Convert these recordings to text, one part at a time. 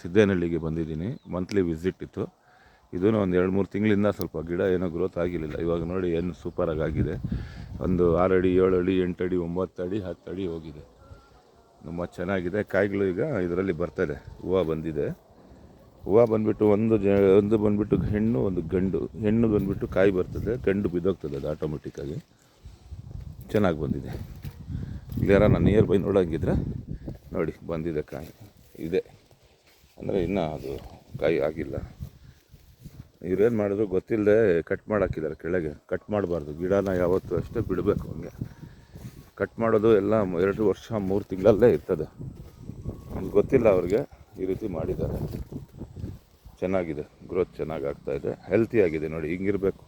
ಸಿದ್ದೇನಹಳ್ಳಿಗೆ ಬಂದಿದ್ದೀನಿ. Monthly visit ಇತ್ತು. ಇದೂ ಒಂದು 2-3 ತಿಂಗಳಿಂದ ಸ್ವಲ್ಪ ಗಿಡ ಏನೋ ಗ್ರೋತ್ ಆಗಿರಲಿಲ್ಲ. ಇವಾಗ ನೋಡಿ ಏನು ಸೂಪರಾಗಿ ಆಗಿದೆ. ಒಂದು 6 ಅಡಿ 7 ಅಡಿ 8 ಅಡಿ 9 ಅಡಿ 10 ಅಡಿ ಹೋಗಿದೆ. ತುಂಬ ಚೆನ್ನಾಗಿದೆ. ಕಾಯಿಗಳು ಈಗ ಇದರಲ್ಲಿ ಬರ್ತದೆ. ಹೂವು ಬಂದಿದೆ. ಹೂವು ಬಂದುಬಿಟ್ಟು ಒಂದು ಬಂದುಬಿಟ್ಟು ಹೆಣ್ಣು, ಒಂದು ಗಂಡು. ಹೆಣ್ಣು ಬಂದುಬಿಟ್ಟು ಕಾಯಿ ಬರ್ತದೆ, ಗಂಡು ಬಿದ್ದೋಗ್ತದೆ ಅದು ಆಟೋಮೆಟಿಕ್ಕಾಗಿ. ಚೆನ್ನಾಗಿ ಬಂದಿದೆ. ಇಲ್ಲಿ ಯಾರ ನಾನು ನಿಯರ್ ಬೈ ನೋಡೋಂಗಿದ್ರೆ ನೋಡಿ, ಬಂದಿದೆ ಕಾಯಿ ಇದೆ. ಅಂದರೆ ಇನ್ನೂ ಅದು ಕಾಯಿ ಆಗಿಲ್ಲ. ಇವ್ರೇನು ಮಾಡಿದ್ರು ಗೊತ್ತಿಲ್ಲದೆ ಕಟ್ ಮಾಡಾಕಿದ್ದಾರೆ ಕೆಳಗೆ. ಕಟ್ ಮಾಡಬಾರ್ದು, ಗಿಡನ ಯಾವತ್ತೂ ಅಷ್ಟೇ ಬಿಡಬೇಕು. ಹಂಗೆ ಕಟ್ ಮಾಡೋದು ಎಲ್ಲ 2 ವರ್ಷ 3 ತಿಂಗಳಲ್ಲೇ ಇರ್ತದೆ. ಅದು ಗೊತ್ತಿಲ್ಲ ಅವ್ರಿಗೆ, ಈ ರೀತಿ ಮಾಡಿದ್ದಾರೆ. ಚೆನ್ನಾಗಿದೆ, ಗ್ರೋತ್ ಚೆನ್ನಾಗಿ ಆಗ್ತಾಯಿದೆ, ಹೆಲ್ತಿಯಾಗಿದೆ. ನೋಡಿ ಹಿಂಗಿರಬೇಕು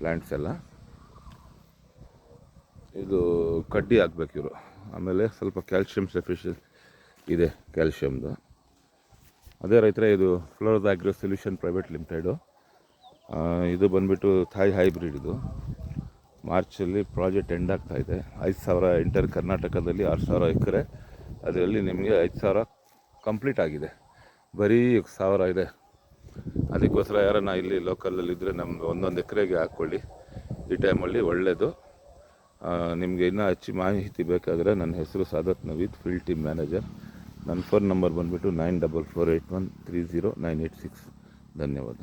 ಪ್ಲ್ಯಾಂಟ್ಸ್ ಎಲ್ಲ. ಇದು ಕಡ್ಡಿ ಹಾಕ್ಬೇಕು ಇವರು. ಆಮೇಲೆ ಸ್ವಲ್ಪ ಕ್ಯಾಲ್ಶಿಯಂ ಸಫಿಷಿಯೆಂಟ್ ಇದೆ, ಕ್ಯಾಲ್ಶಿಯಮ್ದು. ಅದೇ ರೈತರೇ, ಇದು fleurs agro solution private limited. ಇದು ಬಂದುಬಿಟ್ಟು ಥಾಯ್ ಹೈಬ್ರಿಡ್. ಇದು ಮಾರ್ಚಲ್ಲಿ ಪ್ರಾಜೆಕ್ಟ್ ಎಂಡ್ ಆಗ್ತಾಯಿದೆ. 5,000 ಎಂಟರ್ ಕರ್ನಾಟಕದಲ್ಲಿ 6,000 ಎಕರೆ. ಅದರಲ್ಲಿ ನಿಮಗೆ 5,000 ಕಂಪ್ಲೀಟ್ ಆಗಿದೆ. ಬರೀ 1,000 ಇದೆ. ಅದಕ್ಕೋಸ್ಕರ ಯಾರನ್ನ ಇಲ್ಲಿ ಲೋಕಲಲ್ಲಿದ್ದರೆ ನಮ್ಗೆ 1 ಎಕರೆಗೆ ಹಾಕ್ಕೊಳ್ಳಿ. ಈ ಟೈಮಲ್ಲಿ ಒಳ್ಳೆಯದು. ನಿಮಗೆ ಇನ್ನೂ ಹೆಚ್ಚು ಮಾಹಿತಿ ಬೇಕಾದರೆ ನನ್ನ ಹೆಸರು Sadat Naveed, field team manager. ನನ್ನ ಫೋನ್ ನಂಬರ್ ಬಂದುಬಿಟ್ಟು 9448130986. ಧನ್ಯವಾದ.